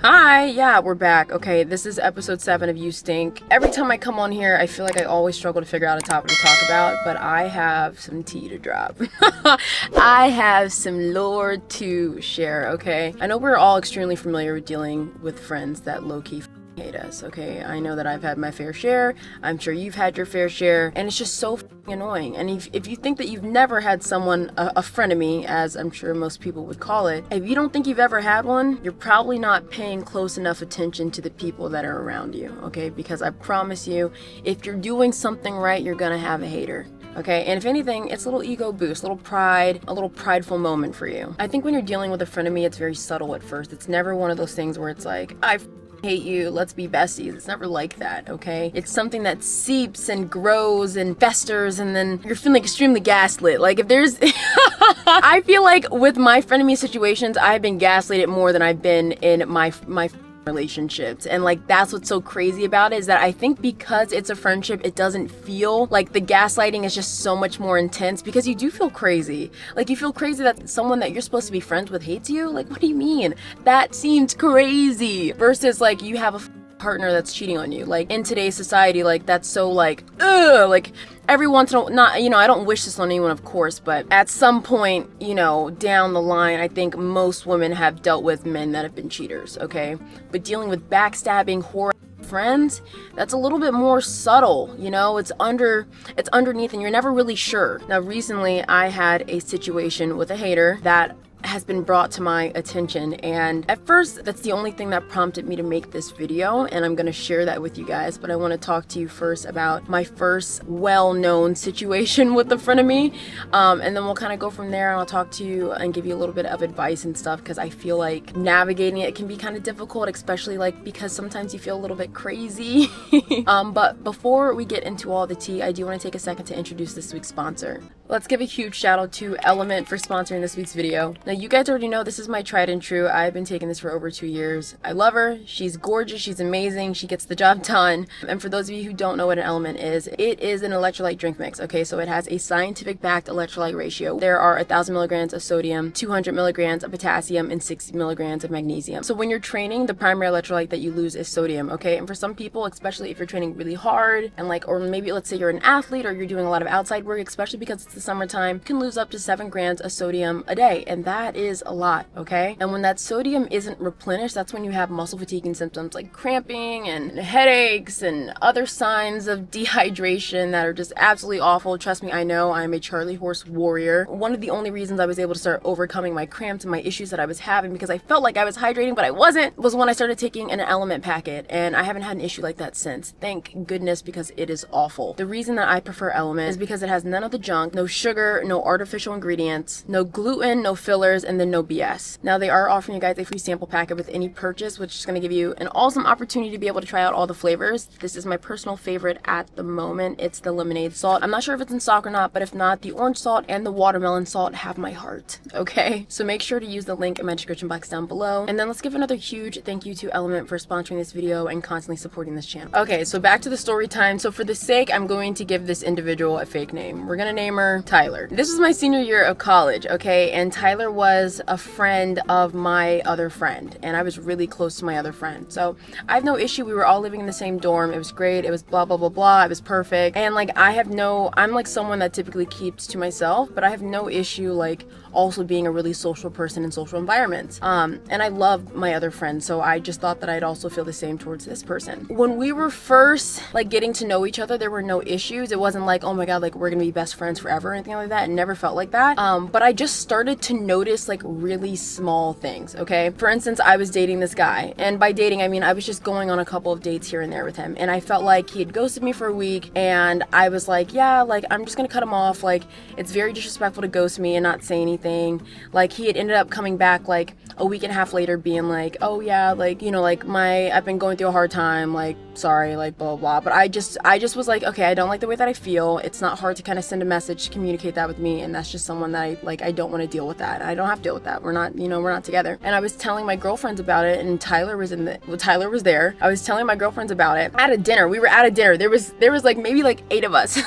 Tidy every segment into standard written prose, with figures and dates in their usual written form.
Hi, yeah, we're back. Okay, this is episode 7 of You Stink. Every time I come on here, I feel like I always struggle to figure out a topic to talk about, but I have some tea to drop. I have some lore to share, okay? I know we're all extremely familiar with dealing with friends that low-key hate us, okay? I know that I've had my fair share. I'm sure you've had your fair share, and it's just so annoying. And if you think that you've never had someone, a frenemy, as I'm sure most people would call it, if you don't think you've ever had one, you're probably not paying close enough attention to the people that are around you, okay? Because I promise you, if you're doing something right, you're gonna have a hater. Okay, and if anything, it's a little ego boost, a little pride, a little prideful moment for you. I think when you're dealing with a frenemy, it's very subtle at first. It's never one of those things where it's like, I hate you, let's be besties. It's never like that, okay? It's something that seeps and grows and festers, and then you're feeling extremely gaslit. Like, if there's I feel like with my frenemy situations, I've been gaslighted more than I've been in my relationships. And like, that's what's so crazy about it, is that I think because it's a friendship, it doesn't feel like the gaslighting is just so much more intense, because you do feel crazy. Like, you feel crazy that someone that you're supposed to be friends with hates you. Like, what do you mean? That seems crazy. Versus like, you have a partner that's cheating on you. Like, in today's society, like, that's so like, ugh, like, every once in a while, not, you know, I don't wish this on anyone, of course, but at some point, you know, down the line, I think most women have dealt with men that have been cheaters, okay? But dealing with backstabbing, horror friends, that's a little bit more subtle, you know? It's underneath, and you're never really sure. Now, recently, I had a situation with a hater that has been brought to my attention, and at first that's the only thing that prompted me to make this video, and I'm gonna share that with you guys. But I want to talk to you first about my first well-known situation with the frenemy, and then we'll kind of go from there, and I'll talk to you and give you a little bit of advice and stuff, because I feel like navigating it can be kind of difficult, especially like because sometimes you feel a little bit crazy. But before we get into all the tea, I do want to take a second to introduce this week's sponsor. Let's give a huge shout out to Element for sponsoring this week's video. Now, you guys already know this is my tried and true. I've been taking this for over 2 years. I love her. She's gorgeous. She's amazing. She gets the job done. And for those of you who don't know what an Element is, it is an electrolyte drink mix. Okay, so it has a scientific backed electrolyte ratio. There are 1,000 milligrams of sodium, 200 milligrams of potassium, and 60 milligrams of magnesium. So when you're training, the primary electrolyte that you lose is sodium. Okay, and for some people, especially if you're training really hard, and like, or maybe let's say you're an athlete or you're doing a lot of outside work, especially because it's the summertime, you can lose up to 7 grams of sodium a day, and that is a lot, okay? And when that sodium isn't replenished, that's when you have muscle fatigue and symptoms like cramping and headaches and other signs of dehydration that are just absolutely awful. Trust me, I know. I'm a Charlie horse warrior. One of the only reasons I was able to start overcoming my cramps and my issues that I was having, because I felt like I was hydrating but I wasn't, was when I started taking an Element packet, and I haven't had an issue like that since. Thank goodness, because it is awful. The reason that I prefer Element is because it has none of the junk, no sugar, no artificial ingredients, no gluten, no fillers, and then no BS. Now, they are offering you guys a free sample packet with any purchase, which is going to give you an awesome opportunity to be able to try out all the flavors. This is my personal favorite at the moment. It's the lemonade salt. I'm not sure if it's in stock or not, but if not, the orange salt and the watermelon salt have my heart, okay? So make sure to use the link in my description box down below. And then let's give another huge thank you to Element for sponsoring this video and constantly supporting this channel. Okay, so back to the story time. So for the sake, I'm going to give this individual a fake name. We're gonna name her Tyler. This was my senior year of college, okay? And Tyler was a friend of my other friend, and I was really close to my other friend. So I have no issue. We were all living in the same dorm. It was great. It was blah, blah, blah, blah. It was perfect. And like, I'm like someone that typically keeps to myself, but I have no issue like also being a really social person in social environments. And I love my other friends, so I just thought that I'd also feel the same towards this person. When we were first like getting to know each other, there were no issues. It wasn't like, oh my god, like we're gonna be best friends forever or anything like that. It never felt like that. But I just started to notice like really small things, okay? For instance, I was dating this guy, and by dating I mean I was just going on a couple of dates here and there with him, and I felt like he had ghosted me for a week, and I was like, yeah, like I'm just gonna cut him off. Like, it's very disrespectful to ghost me and not say anything. Like, he had ended up coming back like a week and a half later being like, oh yeah, like, you know, like I've been going through a hard time, like sorry, like blah, blah, blah. But I just was like, okay, I don't like the way that I feel. It's not hard to kind of send a message to communicate that with me, and that's just someone that I don't want to deal with that. I don't have to deal with that. We're not, we're not together. And I was telling my girlfriends about it, and Tyler was there. I was telling my girlfriends about it at a dinner. We were at a dinner. There was like maybe like 8 of us.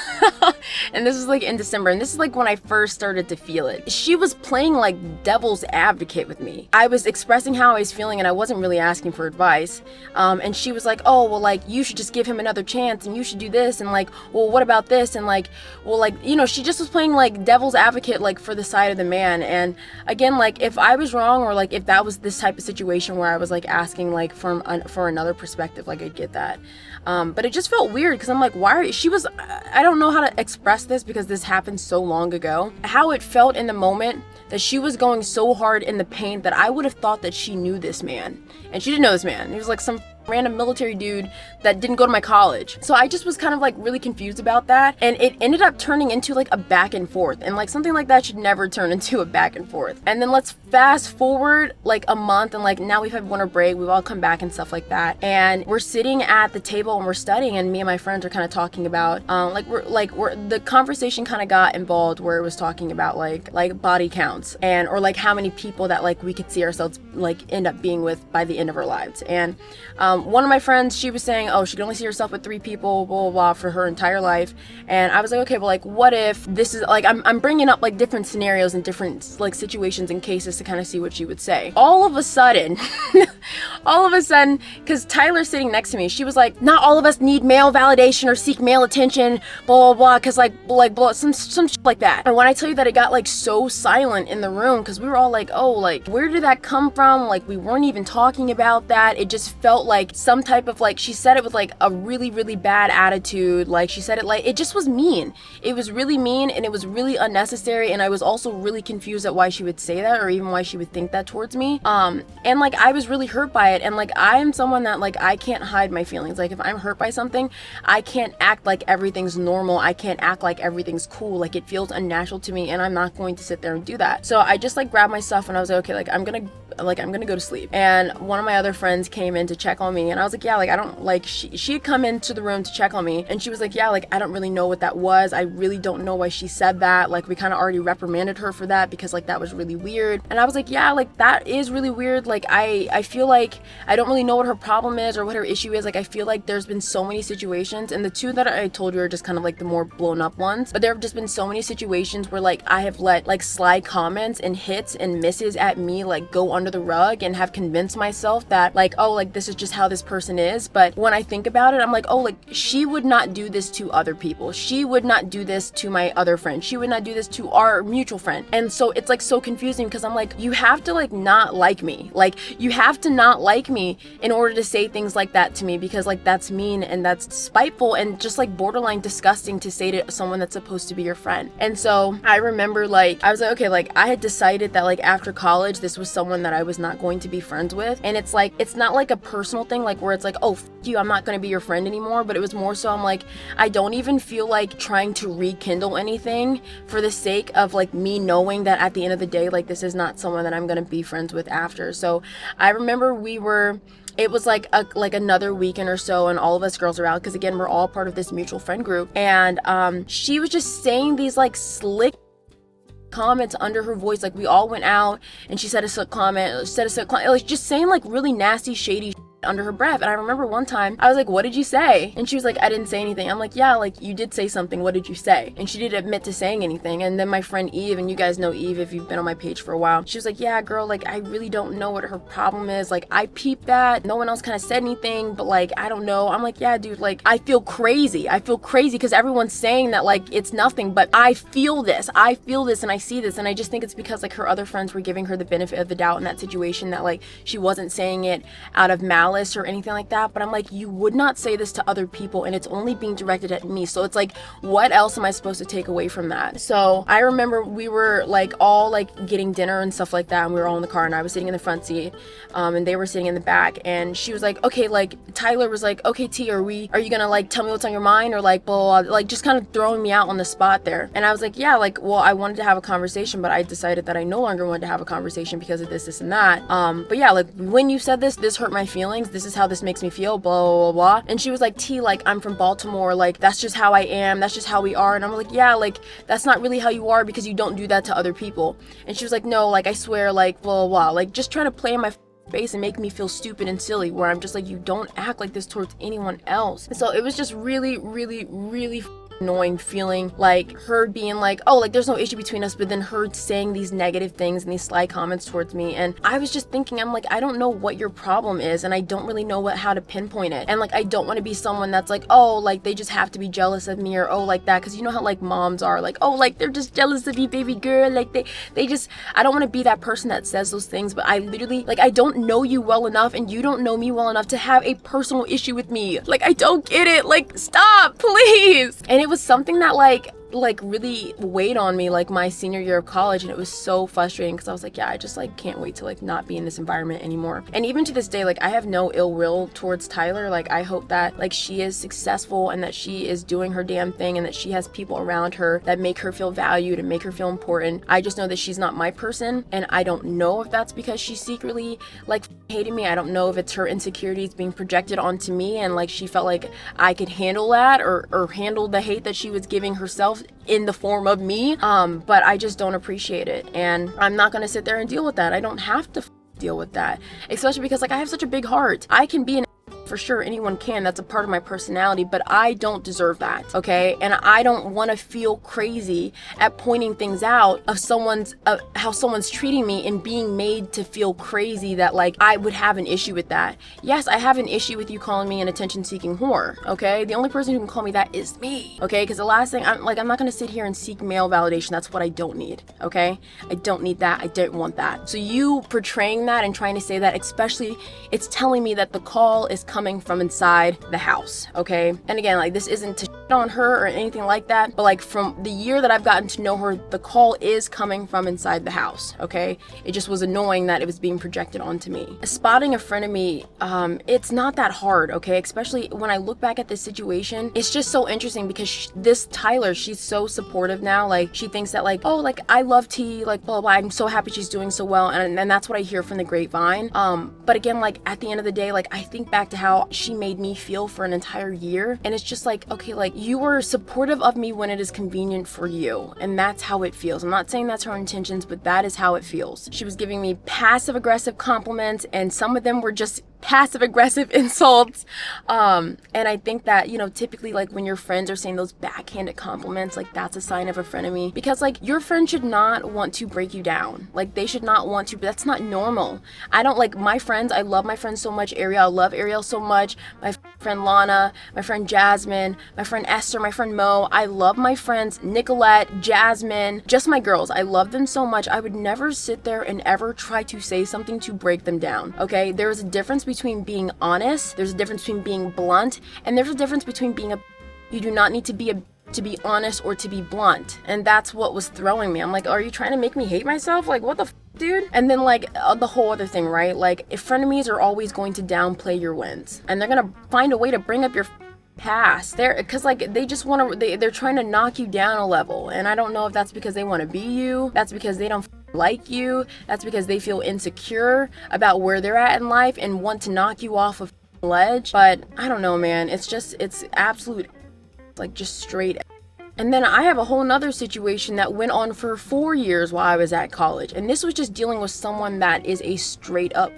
And this was like in December, and this is like when I first started to feel it. She was playing like devil's advocate with me. I was expressing how I was feeling, and I wasn't really asking for advice. And she was like, oh, well, like, you should just give him another chance, and you should do this, and like, well, what about this? And like, well, like, she just was playing like devil's advocate, like for the side of the man. And again, like, if I was wrong, or like if that was this type of situation where I was like asking like for another perspective, like I'd get that. But it just felt weird, because I'm like, I don't know how to express this, because this happened so long ago. How it felt in the moment, that she was going so hard in the paint that I would have thought that she knew this man. And she didn't know this man. He was like some random military dude that didn't go to my college. So I just was kind of like really confused about that, and it ended up turning into like a back and forth, and like something like that should never turn into a back and forth. And then let's fast forward like a month, and like now we've had winter break, we've all come back and stuff like that, and we're sitting at the table and we're studying, and me and my friends are kind of talking about the conversation kind of got involved where it was talking about like body counts, and or like how many people that like we could see ourselves like end up being with by the end of our lives. And one of my friends, she was saying, oh, she could only see herself with 3 people, blah, blah, blah, for her entire life. And I was like, okay, well, like, what if this is, like, I'm bringing up, like, different scenarios and different, like, situations and cases to kind of see what she would say. All of a sudden, because Tyler's sitting next to me, she was like, not all of us need male validation or seek male attention, blah, blah, blah, because, some shit like that. And when I tell you that it got, like, so silent in the room, because we were all like, oh, like, where did that come from? Like, we weren't even talking about that. It just felt like some type of, like, she said it with like a really, really bad attitude. Like, she said it like, it just was mean. It was really mean, and it was really unnecessary, and I was also really confused at why she would say that, or even why she would think that towards me. And like, I was really hurt by it, and like, I am someone that like, I can't hide my feelings. Like, if I'm hurt by something, I can't act like everything's normal. I can't act like everything's cool. Like, it feels unnatural to me, and I'm not going to sit there and do that. So I just like grabbed my stuff, and I was like, okay, like, I'm gonna go to sleep. And one of my other friends came in to check on me, and I was like, yeah, like, I don't, like, she had come into the room to check on me, and she was like, yeah, like, I don't really know what that was. I really don't know why she said that. Like, we kind of already reprimanded her for that, because like, that was really weird. And I was like, yeah, like, that is really weird. Like, I feel like I don't really know what her problem is or what her issue is. Like, I feel like there's been so many situations, and the 2 that I told you are just kind of like the more blown up ones, but there have just been so many situations where like, I have let like sly comments and hits and misses at me like go under the rug, and have convinced myself that like, oh, like, this is just how this person is. But when I think about it, I'm like, oh, like, she would not do this to other people. She would not do this to my other friend. She would not do this to our mutual friend. And so it's like so confusing, because I'm like, you have to like not like me. Like, you have to not like me in order to say things like that to me, because like, that's mean, and that's spiteful, and just like borderline disgusting to say to someone that's supposed to be your friend. And so I remember like, I was like, okay, like, I had decided that like after college, this was someone that I was not going to be friends with. And it's like, it's not like a personal thing, like where it's like, oh, you, I'm not going to be your friend anymore. But it was more so, I'm like, I don't even feel like trying to rekindle anything for the sake of like me knowing that at the end of the day, like, this is not someone that I'm going to be friends with after. So I remember it was like another weekend or so, and all of us girls are out, because again, we're all part of this mutual friend group. And she was just saying these like slick comments under her voice. Like, we all went out, and she said a slick comment, like, just saying like really nasty, shady under her breath. And I remember one time I was like, what did you say? And she was like, I didn't say anything. I'm like, yeah, like, you did say something. What did you say? And she didn't admit to saying anything. And then my friend Eve, and you guys know Eve if you've been on my page for a while, she was like, yeah, girl, like, I really don't know what her problem is. Like, I peeped that. No one else kind of said anything, but like, I don't know. I'm like, yeah, dude, like, I feel crazy because everyone's saying that like it's nothing, but I feel this, and I see this. And I just think it's because like her other friends were giving her the benefit of the doubt in that situation, that like she wasn't saying it out of malice or anything like that. But I'm like, you would not say this to other people, and it's only being directed at me. So it's like, what else am I supposed to take away from that? So I remember we were like all like getting dinner and stuff like that, and we were all in the car, and I was sitting in the front seat, and they were sitting in the back. And she was like, okay, like, Tyler was like, okay, T, are you gonna like tell me what's on your mind, or like, blah, blah, like, just kind of throwing me out on the spot there. And I was like, yeah, like, well, I wanted to have a conversation, but I decided that I no longer wanted to have a conversation because of this and that. But yeah, like, when you said this hurt my feelings, feelings. This is how this makes me feel, blah, blah, blah, blah. And she was like, T, like, I'm from Baltimore. Like, that's just how I am. That's just how we are. And I'm like, yeah, like, that's not really how you are because you don't do that to other people. And she was like, no, like, I swear, like, blah, blah, blah. Like, just trying to play in my face and make me feel stupid and silly, where I'm just like, you don't act like this towards anyone else. And so it was just really, really, really annoying feeling like her being like, oh, like there's no issue between us, but then her saying these negative things and these sly comments towards me. And I was just thinking, I'm like, I don't know what your problem is, and I don't really know how to pinpoint it. And like, I don't want to be someone that's like, oh, like they just have to be jealous of me, or oh, like that, because you know how like moms are like, oh, like they're just jealous of you, baby girl, like they just, I don't want to be that person that says those things. But I literally, like, I don't know you well enough and you don't know me well enough to have a personal issue with me. Like, I don't get it. Like, stop, please. And it was something that like really weighed on me like my senior year of college, and it was so frustrating because I was like, yeah, I just like can't wait to like not be in this environment anymore. And even to this day, like I have no ill will towards Tyler. Like I hope that like she is successful and that she is doing her damn thing and that she has people around her that make her feel valued and make her feel important. I just know that she's not my person, and I don't know if that's because she's secretly like hating me. I don't know if it's her insecurities being projected onto me and like she felt like I could handle that or handle the hate that she was giving herself in the form of me, but I just don't appreciate it, and I'm not gonna sit there and deal with that. I don't have to deal with that, especially because like I have such a big heart. I can be an for sure, anyone can, that's a part of my personality, but I don't deserve that, okay? And I don't want to feel crazy at pointing things out of how someone's treating me and being made to feel crazy that like I would have an issue with that. Yes, I have an issue with you calling me an attention-seeking whore, okay? The only person who can call me that is me, okay? Because the last thing, I'm not gonna sit here and seek male validation. That's what I don't need, okay? I don't need that. I don't want that. So you portraying that and trying to say that, especially, it's telling me that the call is coming from inside the house, okay? And again, like this isn't to shit on her or anything like that, but like from the year that I've gotten to know her, the call is coming from inside the house, okay? It just was annoying that it was being projected onto me. Spotting a friend of me, it's not that hard, okay? Especially when I look back at this situation, it's just so interesting because this Tyler, she's so supportive now. Like she thinks that like, oh, like I love T, like blah, blah, blah. I'm so happy she's doing so well. And that's what I hear from the grapevine. But again, like at the end of the day, like I think back to how she made me feel for an entire year, and it's just like, okay, like you were supportive of me when it is convenient for you, and that's how it feels. I'm not saying that's her intentions, but that is how it feels. She was giving me passive aggressive compliments, and some of them were just passive aggressive insults, and I think that, you know, typically like when your friends are saying those backhanded compliments, like that's a sign of a frenemy, because like your friend should not want to break you down. Like they should not want to, but that's not normal. I don't like my friends. I love my friends so much. Ariel, I love Ariel so much. My friend Lana, my friend Jasmine, my friend Esther, my friend Mo. I love my friends Nicolette, Jasmine, just my girls. I love them so much. I would never sit there and ever try to say something to break them down, okay? There is a difference between being honest, there's a difference between being blunt, and there's a difference between being you do not need to be honest or to be blunt. And that's what was throwing me. I'm like, are you trying to make me hate myself? Like, what the dude? And then like the whole other thing, right? Like if frenemies are always going to downplay your wins, and they're gonna find a way to bring up your past there, because like they just want to, they're trying to knock you down a level. And I don't know if that's because they want to be you, that's because they don't like you, that's because they feel insecure about where they're at in life and want to knock you off of ledge. But I don't know, man, it's absolute, like just straight. And then I have a whole nother situation that went on for 4 years while I was at college, and this was just dealing with someone that is a straight up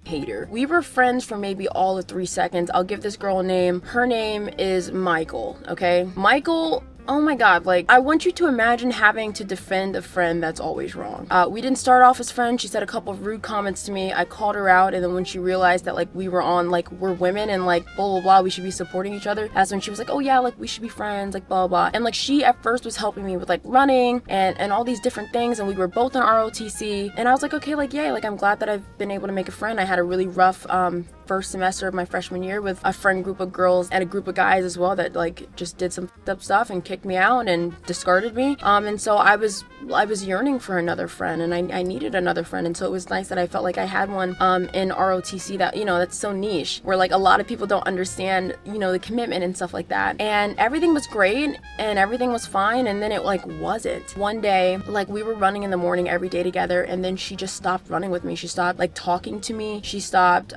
hater. We were friends for maybe all of 3 seconds. I'll give this girl a name. Her name is Michael, okay? Michael, oh my god, like I want you to imagine having to defend a friend that's always wrong. We didn't start off as friends. She said a couple of rude comments to me. I called her out, and then when she realized that like we were on, like we're women and like blah blah blah, we should be supporting each other, that's when she was like, oh yeah, like we should be friends, like blah blah. And like she at first was helping me with like running and all these different things, and we were both in ROTC, and I was like, okay, like yay, like I'm glad that I've been able to make a friend. I had a really rough first semester of my freshman year with a friend group of girls and a group of guys as well that like just did some stuff and kicked kicked me out and discarded me. And so I was yearning for another friend, and I needed another friend. And so it was nice that I felt like I had one in ROTC that, you know, that's so niche, where like a lot of people don't understand, you know, the commitment and stuff like that. And everything was great and everything was fine, and then it like wasn't. One day, like we were running in the morning every day together, and then she just stopped running with me. She stopped like talking to me. She stopped,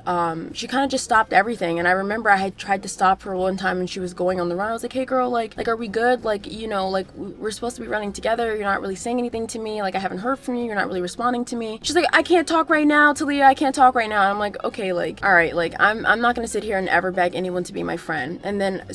she kind of just stopped everything. And I remember I had tried to stop her one time and she was going on the run. I was like, hey girl, like are we good? Like, you know, like we're supposed to be running together. You're not really saying anything to me. Like I haven't heard from you. You're not really responding to me. She's like, I can't talk right now, Talia. I can't talk right now. And I'm like, okay, like, all right, like I'm not gonna sit here and ever beg anyone to be my friend. And then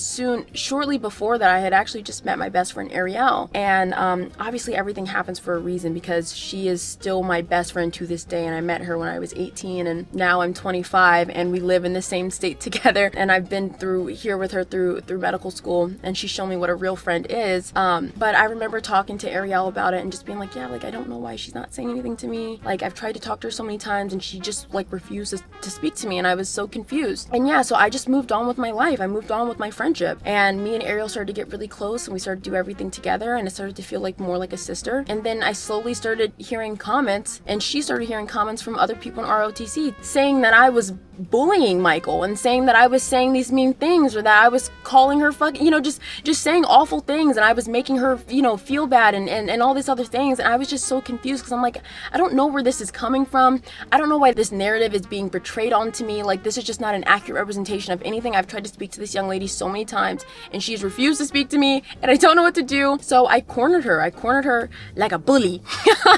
shortly before that, I had actually just met my best friend Ariel. And obviously everything happens for a reason, because she is still my best friend to this day. And I met her when I was 18, and now I'm 25, and we live in the same state together. And I've been through here with her through medical school, and she's shown me what a real friend is. But I remember talking to Ariel about it and just being like, yeah, like I don't know why she's not saying anything to me. Like I've tried to talk to her so many times and she just like refuses to speak to me, and I was so confused. And yeah, so I just moved on with my life. I moved on with my friendship, and me and Ariel started to get really close, and we started to do everything together, and it started to feel like more like a sister. And then I slowly started hearing comments, and she started hearing comments from other people in ROTC saying that I was bullying Michael, and saying that I was saying these mean things, or that I was calling her fucking, you know, just saying awful things, and I was making her, you know, feel bad, and all these other things. And I was just so confused, because I'm like, I don't know where this is coming from. I don't know why this narrative is being portrayed onto me. Like, this is just not an accurate representation of anything. I've tried to speak to this young lady so many times, and she's refused to speak to me, and I don't know what to do. So I cornered her like a bully,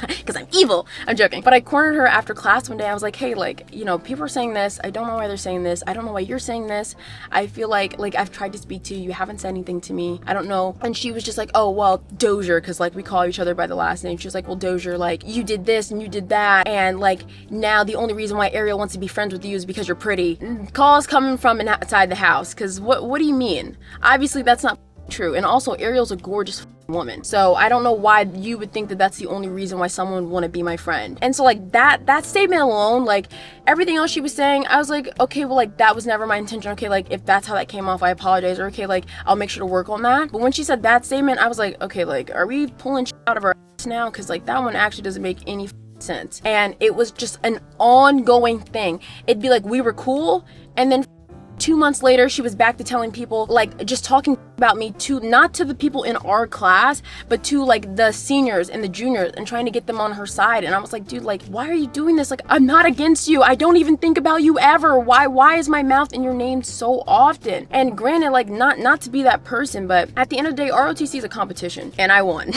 because I'm evil. I'm joking. But I cornered her after class one day. I was like, hey, like, you know, people are saying this. I don't know why they're saying this. I don't know why you're saying this. I feel like I've tried to speak to you. You haven't said anything to me. I don't know. And she was just like, oh, well, Dozier, because like we call each other by the last name. She was like, well, Dozier, like you did this and you did that, and like now the only reason why Ariel wants to be friends with you is because you're pretty. Calls coming from inside the house, because what do you mean? Obviously that's not true. And also Ariel's a gorgeous woman, so I don't know why you would think that that's the only reason why someone would want to be my friend. And so like that statement alone, like everything else she was saying, I was like, okay, well, like that was never my intention. Okay, like if that's how that came off, I apologize. Or okay, like I'll make sure to work on that. But when she said that statement, I was like, okay, like are we pulling shit out of our ass now? Because like that one actually doesn't make any sense. And it was just an ongoing thing. It'd be like we were cool, and then 2 months later she was back to telling people, like just talking about me to, not to the people in our class, but to like the seniors and the juniors, and trying to get them on her side. And I was like, dude, like why are you doing this? Like I'm not against you. I don't even think about you ever. Why is my mouth in your name so often? And granted, like not to be that person, but at the end of the day, ROTC is a competition, and I won.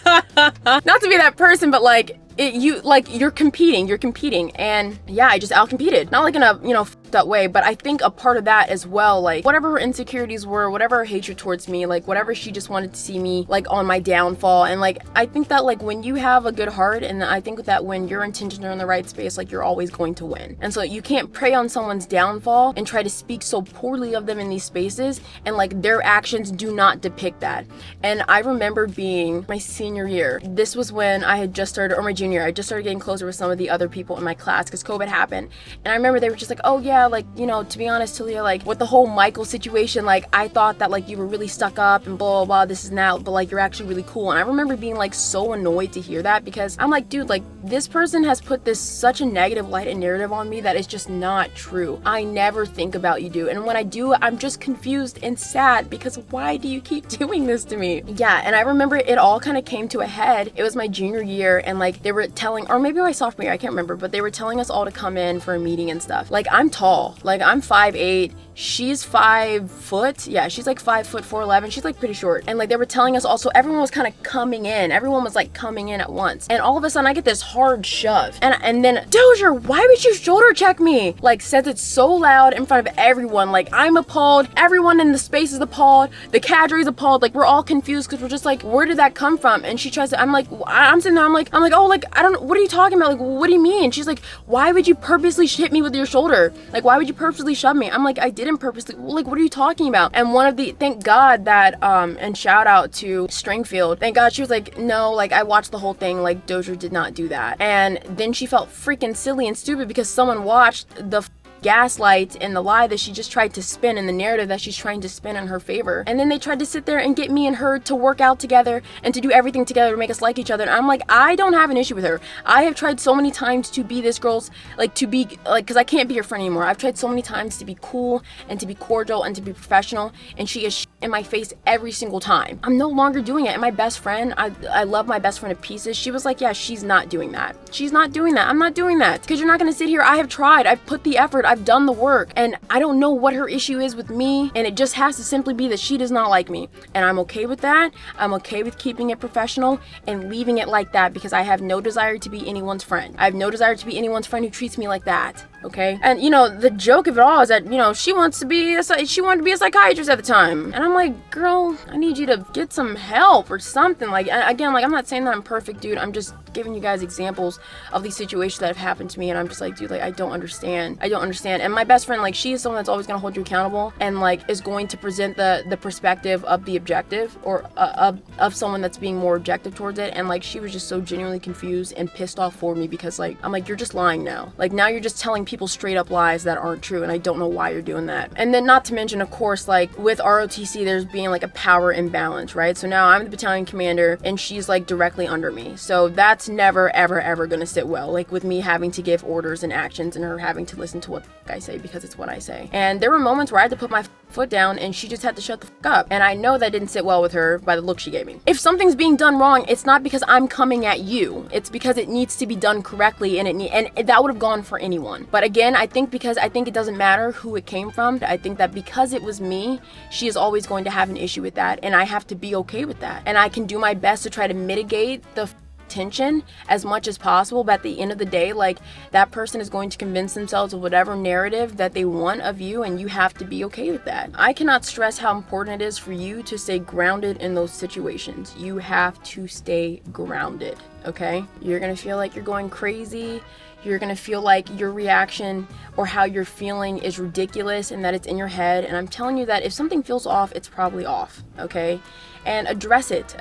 Not to be that person, but like you're competing, and yeah, I just outcompeted. Not like in a, you know, that way, but I think a part of that as well, like whatever her insecurities were, whatever her hatred towards me, like whatever she just wanted to see me like on my downfall. And like I think that like when you have a good heart, and I think that when your intentions are in the right space, like you're always going to win. And so you can't prey on someone's downfall and try to speak so poorly of them in these spaces, and like their actions do not depict that. And I remember being my senior year, this was when I had just started, or my junior, I just started getting closer with some of the other people in my class because COVID happened. And I remember they were just like, oh yeah, like, you know, to be honest, Talia, like with the whole Michael situation, like I thought that like you were really stuck up and blah blah blah, this and that, but like you're actually really cool. And I remember being like so annoyed to hear that, because I'm like, dude, like this person has put this such a negative light and narrative on me that is just not true. I never think about you, dude. And when I do, I'm just confused and sad, because why do you keep doing this to me? Yeah. And I remember it all kind of came to a head. It was my junior year, and like they were telling, or maybe my sophomore year, I can't remember, but they were telling us all to come in for a meeting and stuff. Like I'm tall, like I'm 5'8", she's 5 foot. Yeah, she's like 5 foot 4'11". She's like pretty short. And like they were telling us also, everyone was kind of coming in. Everyone was like coming in at once. And all of a sudden I get this hard shove. And then, Dozier, why would you shoulder check me? Like says it so loud in front of everyone. Like I'm appalled. Everyone in the space is appalled. The cadre is appalled. Like we're all confused because we're just like, where did that come from? And she tries to, I'm sitting there, I'm like, oh, like, I don't know, what are you talking about? Like, what do you mean? She's like, why would you purposely hit me with your shoulder? Like, why would you purposely shove me? I'm like, I didn't purposely. Like, what are you talking about? And one of the, thank God that, and shout out to Stringfield, thank God she was like, no, like, I watched the whole thing, like, Dozier did not do that. And then she felt freaking silly and stupid because someone watched the gaslight and the lie that she just tried to spin and the narrative that she's trying to spin in her favor. And then they tried to sit there and get me and her to work out together and to do everything together to make us like each other. And I'm like, I don't have an issue with her. I have tried so many times to be this girl's, like, to be, like, because I can't be her friend anymore. I've tried so many times to be cool and to be cordial and to be professional, and she is in my face every single time. I'm no longer doing it. And my best friend, I love my best friend to pieces. She was like, yeah, she's not doing that. She's not doing that. I'm not doing that. Because you're not going to sit here. I have tried. I've put the effort. I've done the work. And I don't know what her issue is with me. And it just has to simply be that she does not like me. And I'm okay with that. I'm okay with keeping it professional and leaving it like that, because I have no desire to be anyone's friend. I have no desire to be anyone's friend who treats me like that. Okay? And, you know, the joke of it all is that, you know, she wanted to be a psychiatrist at the time. And I'm like, girl, I need you to get some help or something. Like, again, like, I'm not saying that I'm perfect, dude. I'm just giving you guys examples of these situations that have happened to me, and I'm just like, dude, like, I don't understand. And my best friend, like, she is someone that's always going to hold you accountable and, like, is going to present the perspective of the objective, or of someone that's being more objective towards it. And, like, she was just so genuinely confused and pissed off for me, because, like, I'm like, you're just lying now. Like, now you're just telling people straight up lies that aren't true, and I don't know why you're doing that. And then, not to mention, of course, like, with ROTC, there's being, like, a power imbalance, right? So now I'm the battalion commander and she's, like, directly under me. So that's never, ever gonna sit well, like, with me having to give orders and actions and her having to listen to what I say, because it's what I say. And there were moments where I had to put my foot down and she just had to shut the fuck up. And I know that didn't sit well with her by the look she gave me. If something's being done wrong, it's not because I'm coming at you. It's because it needs to be done correctly, and that would have gone for anyone. But again, I think it doesn't matter who it came from. I think that because it was me, she is always going to have an issue with that, and I have to be okay with that. And I can do my best to try to mitigate the tension as much as possible, but at the end of the day, like, that person is going to convince themselves of whatever narrative that they want of you, and you have to be okay with that. I cannot stress how important it is for you to stay grounded in those situations. You have to stay grounded, okay? You're gonna feel like you're going crazy. You're gonna feel like your reaction or how you're feeling is ridiculous and that it's in your head. And I'm telling you that if something feels off, it's probably off, okay? And address it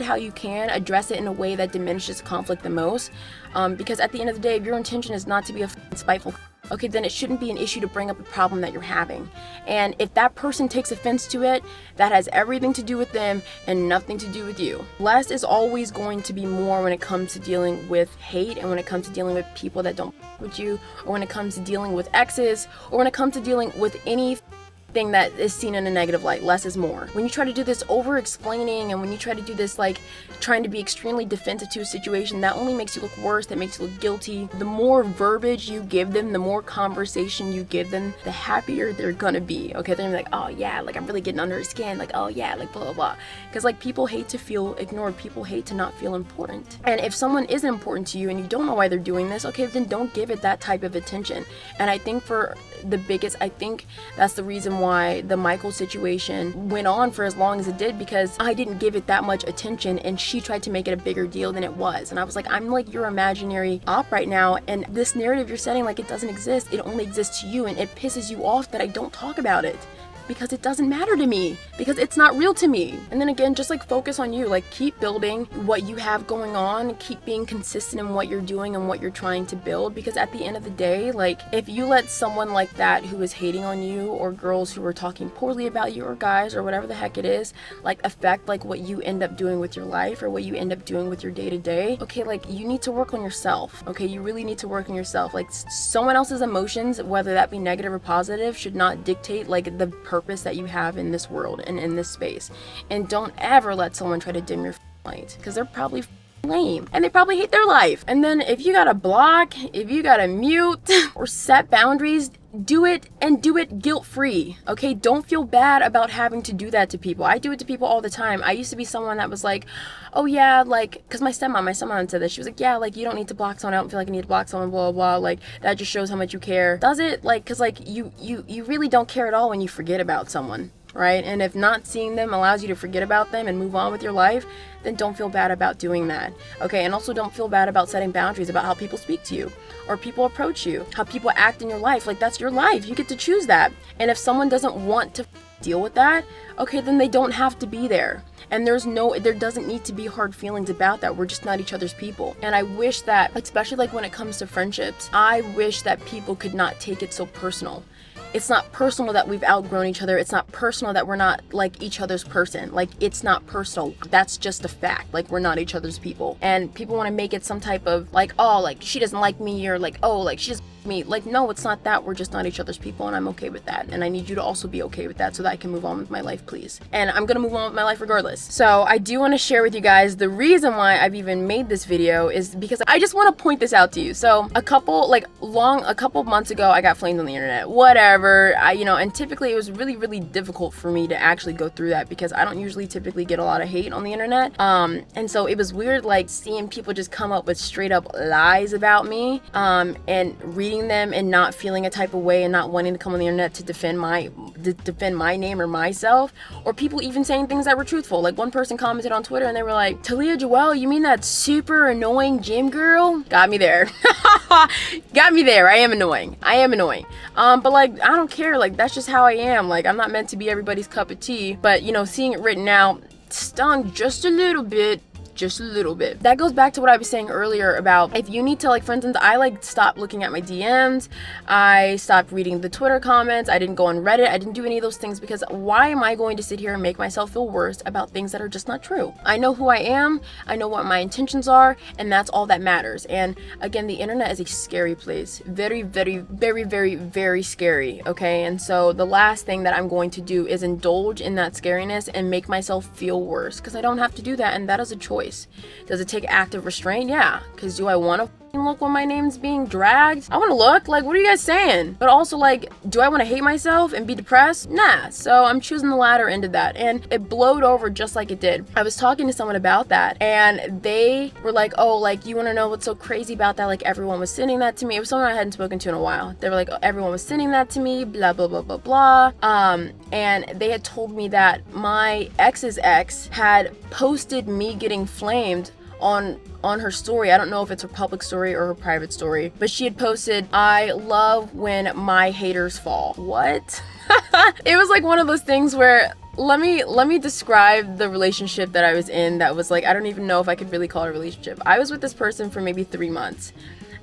how you can. Address it in a way that diminishes conflict the most, because at the end of the day, if your intention is not to be a spiteful, okay, then it shouldn't be an issue to bring up a problem that you're having. And if that person takes offense to it, that has everything to do with them and nothing to do with you. Less is always going to be more when it comes to dealing with hate, and when it comes to dealing with people that don't with you, or when it comes to dealing with exes, or when it comes to dealing with any thing that is seen in a negative light. Less is more. When you try to do this over explaining, and when you try to do this, like, trying to be extremely defensive to a situation, that only makes you look worse, that makes you look guilty. The more verbiage you give them, the more conversation you give them, the happier they're gonna be. Okay, they're gonna be like, oh yeah, like, I'm really getting under his skin, like, oh yeah, like, blah blah blah. Because, like, people hate to feel ignored. People hate to not feel important. And if someone isn't important to you and you don't know why they're doing this, okay, then don't give it that type of attention. And I think I think that's the reason why the Michael situation went on for as long as it did, because I didn't give it that much attention, and she tried to make it a bigger deal than it was. And I was like, I'm like your imaginary op right now, and this narrative you're setting, like, it doesn't exist. It only exists to you, and it pisses you off that I don't talk about it. Because it doesn't matter to me, because it's not real to me. And then again, just, like, focus on you. Like, keep building what you have going on, keep being consistent in what you're doing and what you're trying to build, because at the end of the day, like, if you let someone like that who is hating on you, or girls who are talking poorly about you, or guys, or whatever the heck it is, like, affect, like, what you end up doing with your life, or what you end up doing with your day-to-day, okay, like, you need to work on yourself, okay? You really need to work on yourself. Like, someone else's emotions, whether that be negative or positive, should not dictate, like, the purpose that you have in this world and in this space. And don't ever let someone try to dim your light, because they're probably lame and they probably hate their life. And then if you gotta block, if you gotta mute or set boundaries, do it, and do it guilt-free, okay? Don't feel bad about having to do that to people. I do it to people all the time. I used to be someone that was like, oh yeah, like, because my stepmom said this. She was like, yeah, like, you don't need to block someone. I don't feel like I need to block someone, blah, blah, blah. Like, that just shows how much you care. Does it? Like, because, like, you really don't care at all when you forget about someone, right? And if not seeing them allows you to forget about them and move on with your life, then don't feel bad about doing that, okay? And also don't feel bad about setting boundaries about how people speak to you, or people approach you, how people act in your life. Like, that's your life. You get to choose that. And if someone doesn't want to deal with that, okay, then they don't have to be there. And there doesn't need to be hard feelings about that. We're just not each other's people. And I wish that, especially like when it comes to friendships, I wish that people could not take it so personal. It's not personal that we've outgrown each other. It's not personal that we're not like each other's person. Like, it's not personal. That's just a fact. Like, we're not each other's people. And people want to make it some type of like, oh, like she doesn't like me, or like, oh, like she doesn't like me. Like, no, it's not that. We're just not each other's people, and I'm okay with that. And I need you to also be okay with that so that I can move on with my life, please. And I'm gonna move on with my life regardless. So I do want to share with you guys the reason why I've even made this video is because I just want to point this out to you. So a couple months ago, I got flamed on the internet. Whatever. And typically it was really, really difficult for me to actually go through that because I don't usually typically get a lot of hate on the internet. And so it was weird, like, seeing people just come up with straight up lies about me, and reading them and not feeling a type of way and not wanting to come on the internet to defend my name or myself, or people even saying things that were truthful. Like, one person commented on Twitter and they were like, Talia Joelle, you mean that super annoying gym girl? Got me there. Got me there. I am annoying. But like, I don't care. Like, that's just how I am. Like, I'm not meant to be everybody's cup of tea. But, seeing it written out stung just a little bit. That goes back to what I was saying earlier about, if you need to, like, for instance, I like stopped looking at my DMs, I stopped reading the Twitter comments, I didn't go on Reddit, I didn't do any of those things, because why am I going to sit here and make myself feel worse about things that are just not true? I know who I am, I know what my intentions are, and that's all that matters. And again, the internet is a scary place. Very, very, very, very, very scary, okay? And so the last thing that I'm going to do is indulge in that scariness and make myself feel worse, because I don't have to do that, and that is a choice. Does it take active restraint? Yeah. Because do I want to look when my name's being dragged? I want to look. Like, what are you guys saying? But also, like, do I want to hate myself and be depressed? Nah. So I'm choosing the latter end of that. And it blowed over just like it did. I was talking to someone about that, and they were like, oh, like, you want to know what's so crazy about that? Like, everyone was sending that to me. It was someone I hadn't spoken to in a while. They were like, oh, everyone was sending that to me, blah, blah, blah, blah, blah. And they had told me that my ex's ex had posted me getting flamed on her story. I don't know if it's her public story or her private story, but she had posted, I love when my haters fall. What? It was like one of those things where, let me describe the relationship that I was in that was like, I don't even know if I could really call it a relationship. I was with this person for maybe 3 months.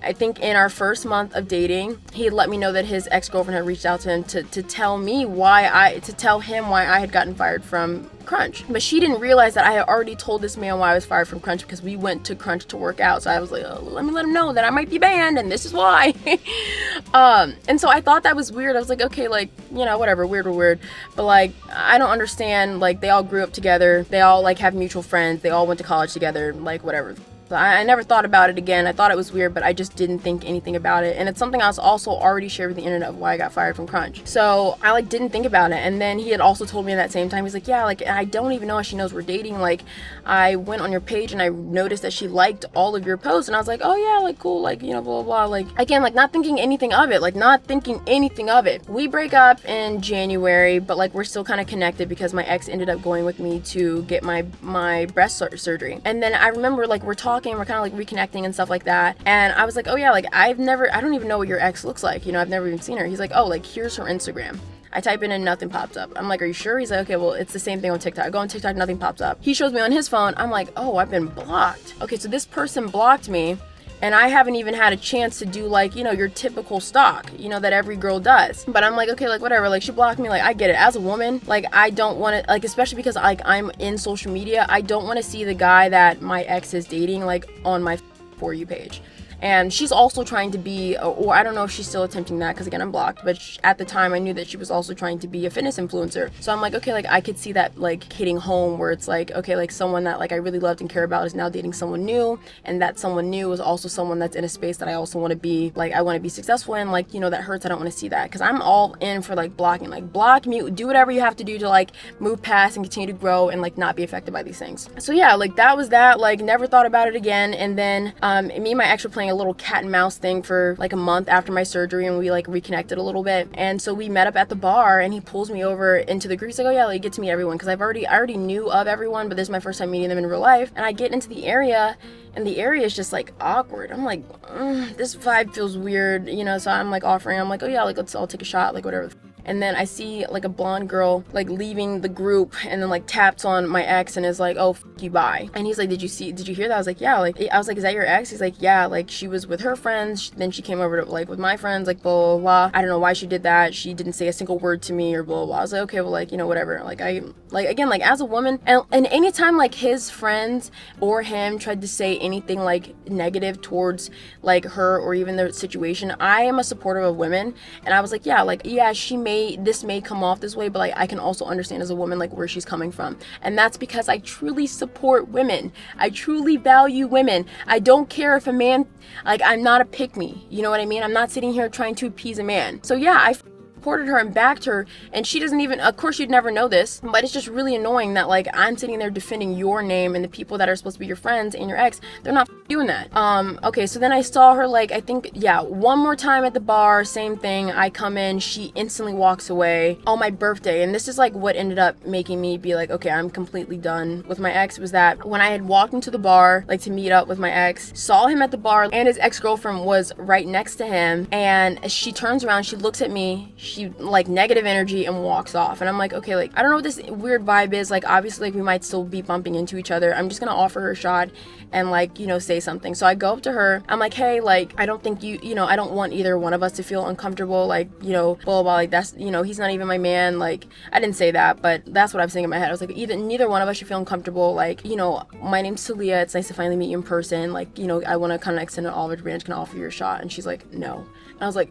I think in our first month of dating, he had let me know that his ex-girlfriend had reached out to him to tell him why I had gotten fired from Crunch. But she didn't realize that I had already told this man why I was fired from Crunch, because we went to Crunch to work out. So I was like, oh, let me let him know that I might be banned and this is why. And so I thought that was weird. I was like, okay, like, whatever, weird. But like, I don't understand. Like, they all grew up together. They all like have mutual friends. They all went to college together, like, whatever. So I never thought about it again. I thought it was weird, but I just didn't think anything about it. And it's something I was also already shared with the internet of why I got fired from Crunch. So I like didn't think about it. And then he had also told me at that same time, he's like, yeah, like, I don't even know if she knows we're dating. Like, I went on your page and I noticed that she liked all of your posts. And I was like, oh yeah, like, cool, like, blah, blah, blah. Like, again, like, not thinking anything of it. We break up in January, but like, we're still kind of connected because my ex ended up going with me to get my breast surgery. And then I remember, like, we're talking, we're kind of like reconnecting and stuff like that. And I was like, oh yeah, like, I don't even know what your ex looks like. I've never even seen her. He's like, oh, like, here's her Instagram. I type in and nothing pops up. I'm like, are you sure? He's like, okay, well, it's the same thing on TikTok. I go on TikTok, nothing pops up. He shows me on his phone. I'm like, oh, I've been blocked. Okay, so this person blocked me, and I haven't even had a chance to do, like, your typical stalk, that every girl does. But I'm like, okay, like, whatever, like, she blocked me, like, I get it. As a woman, like, I don't want to, like, especially because, like, I'm in social media, I don't want to see the guy that my ex is dating, like, on my For You page. And she's also trying to be, or I don't know if she's still attempting that, because again, I'm blocked, but at the time I knew that she was also trying to be a fitness influencer. So I'm like, okay, like, I could see that, like, hitting home, where it's like, okay, like, someone that, like, I really loved and care about is now dating someone new, and that someone new is also someone that's in a space that I also want to be, like, I want to be successful in. Like, that hurts. I don't want to see that, because I'm all in for, like, blocking, like, block, mute, do whatever you have to do to, like, move past and continue to grow and, like, not be affected by these things. So yeah, like, that was that. Like, never thought about it again. And then me and my ex were playing a little cat and mouse thing for like a month after my surgery, and we like reconnected a little bit. And so we met up at the bar, and he pulls me over into the group. He's like, oh yeah, like, get to meet everyone, because I already knew of everyone, but this is my first time meeting them in real life. And I get into the area, and the area is just like awkward. I'm like, this vibe feels weird, so I'm like offering, I'm like, oh yeah, like, let's all take a shot, like, whatever. and then I see like a blonde girl like leaving the group, and then like taps on my ex and is like, oh, f you, bye. And he's like, did you hear that? I was like, yeah. Like, I was like, is that your ex? He's like, yeah, like she was with her friends, then she came over to like with my friends, like blah blah blah. I don't know why she did that. She didn't say a single word to me or blah blah blah. I was like, okay, well, like, you know, whatever. Like, I like, again, like as a woman, and anytime like his friends or him tried to say anything like negative towards like her or even the situation, I am a supporter of women, and I was like, yeah, this may come off this way, but like I can also understand as a woman like where she's coming from, and that's because I truly support women. I truly value women. I don't care if a man, like, I'm not a pick me, you know what I mean? I'm not sitting here trying to appease a man. So yeah, I supported her and backed her, and she doesn't even, of course you'd never know this, but it's just really annoying that like I'm sitting there defending your name and the people that are supposed to be your friends and your ex, they're not doing that. Okay, so then I saw her like, I think, yeah, one more time at the bar, same thing. I come in, she instantly walks away on my birthday, and this is like what ended up making me be like, okay, I'm completely done with my ex, was that when I had walked into the bar like to meet up with my ex, saw him at the bar, and his ex-girlfriend was right next to him, and she turns around, she looks at me, she like negative energy and walks off, and I'm like, okay, like I don't know what this weird vibe is, like obviously like we might still be bumping into each other. I'm just gonna offer her a shot and like, you know, say something. So I go up to her, I'm like, hey, like I don't think you know, I don't want either one of us to feel uncomfortable, like, you know, blah blah blah, like that's, you know, he's not even my man. Like I didn't say that, but that's what I'm saying in my head. I was like, neither one of us should feel uncomfortable, like, you know, my name's Talia, it's nice to finally meet you in person, like, you know, I want to kind of extend an olive branch, can I offer you a shot? And she's like, no. And I was like,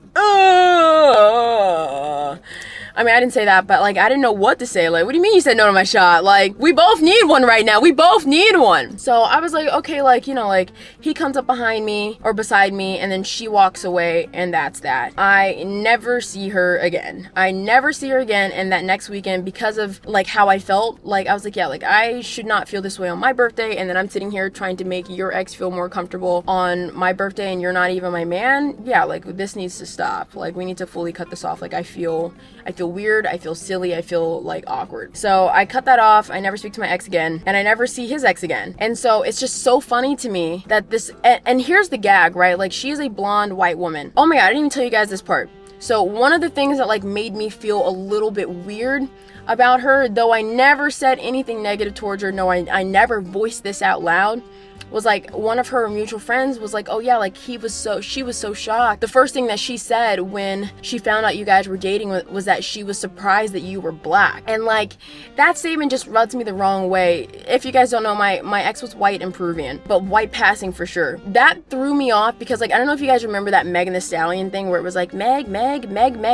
I mean, I didn't say that, but like I didn't know what to say. Like, what do you mean you said no to my shot? Like, we both need one right now. We both need one. So I was like, okay, like, you know, like he comes up behind me or beside me, and then she walks away, and that's that. I never see her again. And that next weekend, because of like how I felt, like I was like, yeah, like I should not feel this way on my birthday, and then I'm sitting here trying to make your ex feel more comfortable on my birthday, and you're not even my man. Yeah, like this needs to stop. Like we need to fully cut this off. Like I feel weird, I feel silly, I feel like awkward. So I cut that off. I never speak to my ex again, and I never see his ex again. And so it's just so funny to me that this, and here's the gag, right? Like she is a blonde white woman. Oh my god, I didn't even tell you guys this part. So one of the things that like made me feel a little bit weird about her, though I never said anything negative towards her, no, I never voiced this out loud, was like one of her mutual friends was like, oh yeah, like she was so shocked. The first thing that she said when she found out you guys were dating was that she was surprised that you were black. And like that statement just rubs me the wrong way. If you guys don't know, my ex was white and Peruvian, but white passing for sure. That threw me off because like I don't know if you guys remember that Megan Thee Stallion thing where it was like Meg,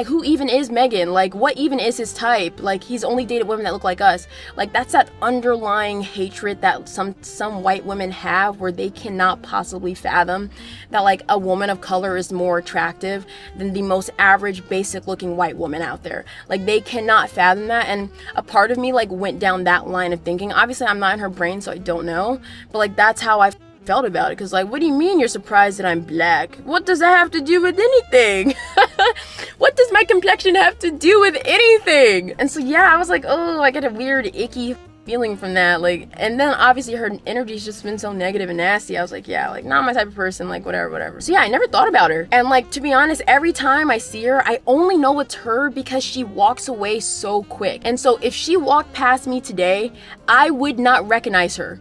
who even is Megan? Like what even is his type? Like he's only dated women that look like us. Like that's that underlying hatred that some white women have, where they cannot possibly fathom that like a woman of color is more attractive than the most average basic looking white woman out there. Like they cannot fathom that, and a part of me like went down that line of thinking. Obviously I'm not in her brain, so I don't know, but like that's how I felt about it. Because like, what do you mean you're surprised that I'm black? What does that have to do with anything? What does my complexion have to do with anything? And so yeah, I was like, oh, I get a weird icky feeling from that. Like, and then obviously her energy's just been so negative and nasty. I was like, yeah, like not my type of person, like whatever. So yeah, I never thought about her. And like, to be honest, every time I see her, I only know it's her because she walks away so quick. And so if she walked past me today, I would not recognize her.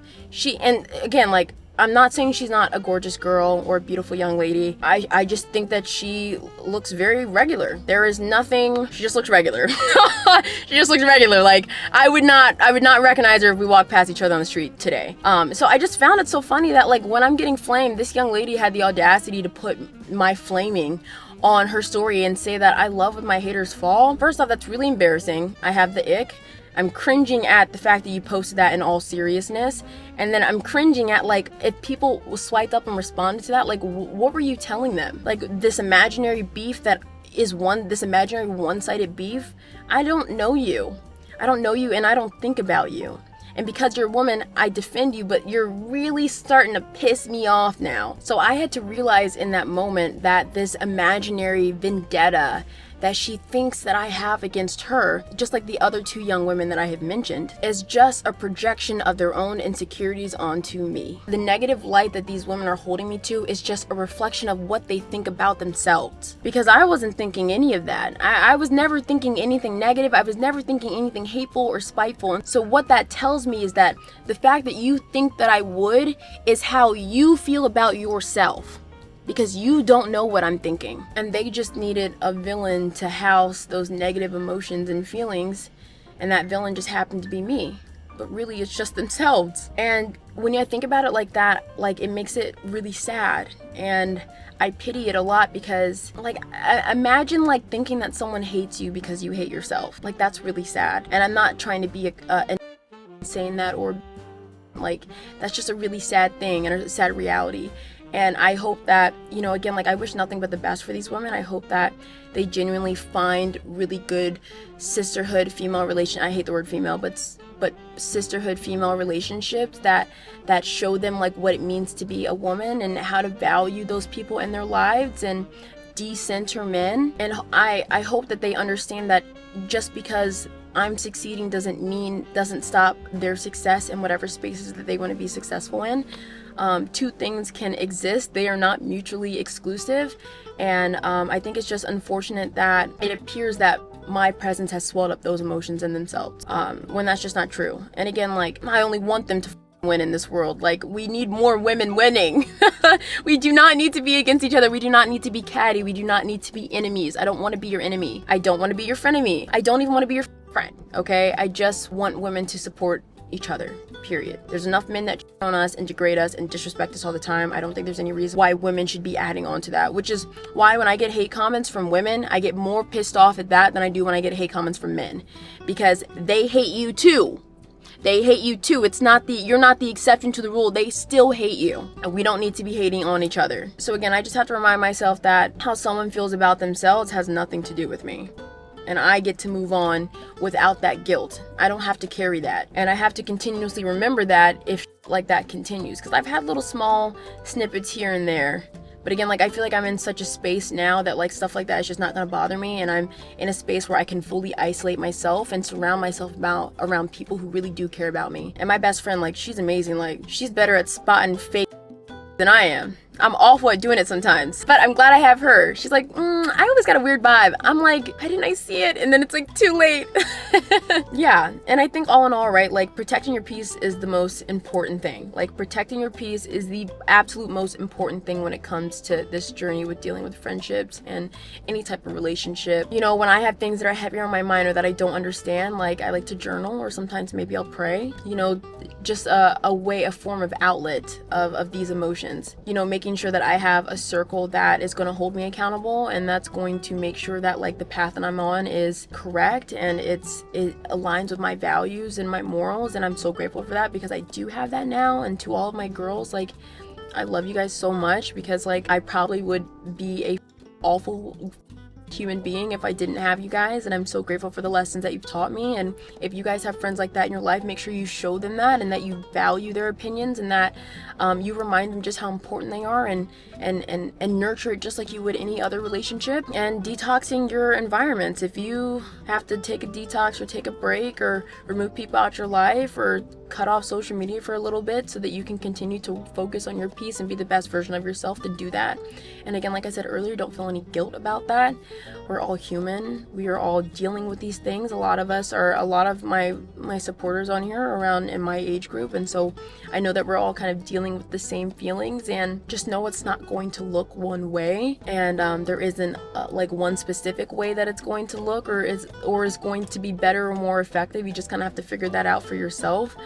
And again, like, I'm not saying she's not a gorgeous girl or a beautiful young lady. I just think that she looks very regular. There is nothing, she just looks regular. She just looks regular. Like I would not recognize her if we walked past each other on the street today. So I just found it so funny that like when I'm getting flamed, this young lady had the audacity to put my flaming on her story and say that I love when my haters fall. First off, that's really embarrassing. I have the ick. I'm cringing at the fact that you posted that in all seriousness. And then I'm cringing at like, if people swiped up and responded to that, like what were you telling them? Like this imaginary beef that is this imaginary one-sided beef? I don't know you. And I don't think about you. And because you're a woman, I defend you, but you're really starting to piss me off now. So I had to realize in that moment that this imaginary vendetta that she thinks that I have against her, just like the other two young women that I have mentioned, is just a projection of their own insecurities onto me. The negative light that these women are holding me to is just a reflection of what they think about themselves. Because I wasn't thinking any of that. I was never thinking anything negative. I was never thinking anything hateful or spiteful. And so what that tells me is that the fact that you think that I would is how you feel about yourself. Because you don't know what I'm thinking. And they just needed a villain to house those negative emotions and feelings, and that villain just happened to be me. But really it's just themselves. And when I think about it like that, like, it makes it really sad, and I pity it a lot, because like, imagine like thinking that someone hates you because you hate yourself. Like, that's really sad. And I'm not trying to be saying that, or like, that's just a really sad thing and a sad reality. And I hope that, you know, again, like, I wish nothing but the best for these women. I hope that they genuinely find really good sisterhood female I hate the word female, but sisterhood female relationships that show them like what it means to be a woman and how to value those people in their lives and de-center men. And I hope that they understand that just because I'm succeeding doesn't stop their success in whatever spaces that they want to be successful in. Two things can exist. They are not mutually exclusive. And I think it's just unfortunate that it appears that my presence has swelled up those emotions in themselves, when that's just not true. And again, like, I only want them to win in this world. Like, we need more women winning. We do not need to be against each other. We do not need to be catty. We do not need to be enemies. I don't want to be your enemy. I don't want to be your frenemy. I don't even want to be your friend. Okay? I just want women to support each other, period. There's enough men that on us and degrade us and disrespect us all the time. I don't think there's any reason why women should be adding on to that, which is why when I get hate comments from women, I get more pissed off at that than I do when I get hate comments from men, because they hate you too. They hate you too. You're not the exception to the rule. They still hate you. And we don't need to be hating on each other. So again, I just have to remind myself that how someone feels about themselves has nothing to do with me. And I get to move on without that guilt. I don't have to carry that. And I have to continuously remember that if like that continues. Because I've had little small snippets here and there. But again, like, I feel like I'm in such a space now that like stuff like that is just not gonna bother me. And I'm in a space where I can fully isolate myself and surround myself around people who really do care about me. And my best friend, like, she's amazing. Like, she's better at spotting fake than I am. I'm awful at doing it sometimes, but I'm glad I have her. She's like, I always got a weird vibe. I'm like, why didn't I see it? And then it's like too late. Yeah, and I think all in all, right, like, protecting your peace is the most important thing. Like, protecting your peace is the absolute most important thing when it comes to this journey with dealing with friendships and any type of relationship. You know, when I have things that are heavier on my mind or that I don't understand, like, I like to journal, or sometimes maybe I'll pray. You know, just a form of outlet of these emotions. You know, making sure that I have a circle that is going to hold me accountable, and that's going to make sure that like the path that I'm on is correct and it aligns with my values and my morals. And I'm so grateful for that, because I do have that now. And to all of my girls, like, I love you guys so much, because like I probably would be a awful human being if I didn't have you guys, and I'm so grateful for the lessons that you've taught me. And if you guys have friends like that in your life, make sure you show them that, and that you value their opinions, and that you remind them just how important they are, and nurture it just like you would any other relationship. And detoxing your environments, if you have to take a detox or take a break or remove people out your life or cut off social media for a little bit so that you can continue to focus on your peace and be the best version of yourself, to do that. And again, like I said earlier, don't feel any guilt about that. We're all human. We are all dealing with these things. A lot of my supporters on here are around in my age group, and so I know that we're all kind of dealing with the same feelings. And just know it's not going to look one way, and there isn't like one specific way that it's going to look or is going to be better or more effective. You just kind of have to figure that out for yourself.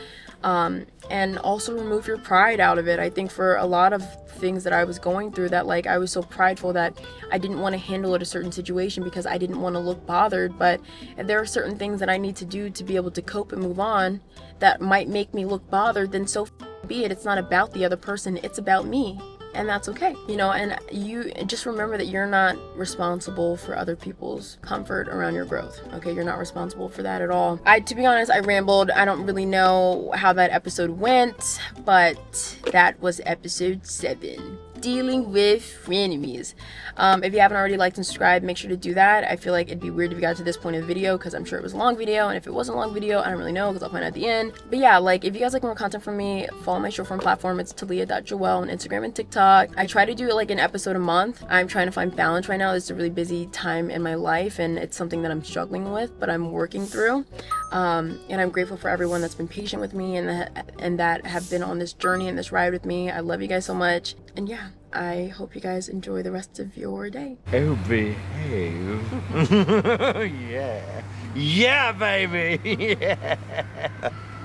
And also remove your pride out of it. I think for a lot of things that I was going through, that like I was so prideful that I didn't want to handle it a certain situation because I didn't want to look bothered. But if there are certain things that I need to do to be able to cope and move on that might make me look bothered, then so be it. It's not about the other person, it's about me. And that's okay, you know. And you just remember that you're not responsible for other people's comfort around your growth. Okay, you're not responsible for that at all. To be honest, I rambled. I don't really know how that episode went, but that was episode 7. dealing with frenemies. If you haven't already liked and subscribed, make sure to do that. I feel like it'd be weird if you got to this point of the video because I'm sure it was a long video, and if it wasn't a long video, I don't really know because I'll find out at the end. But yeah, like if you guys like more content from me, follow my short form platform. It's talia.joelle on Instagram and TikTok. I try to do it like an episode a month. I'm trying to find balance right now. This is a really busy time in my life, and it's something that I'm struggling with, but I'm working through. And I'm grateful for everyone that's been patient with me and that have been on this journey and this ride with me. I love you guys so much. And yeah, I hope you guys enjoy the rest of your day. Oh, behave. Yeah. Yeah, baby. Yeah.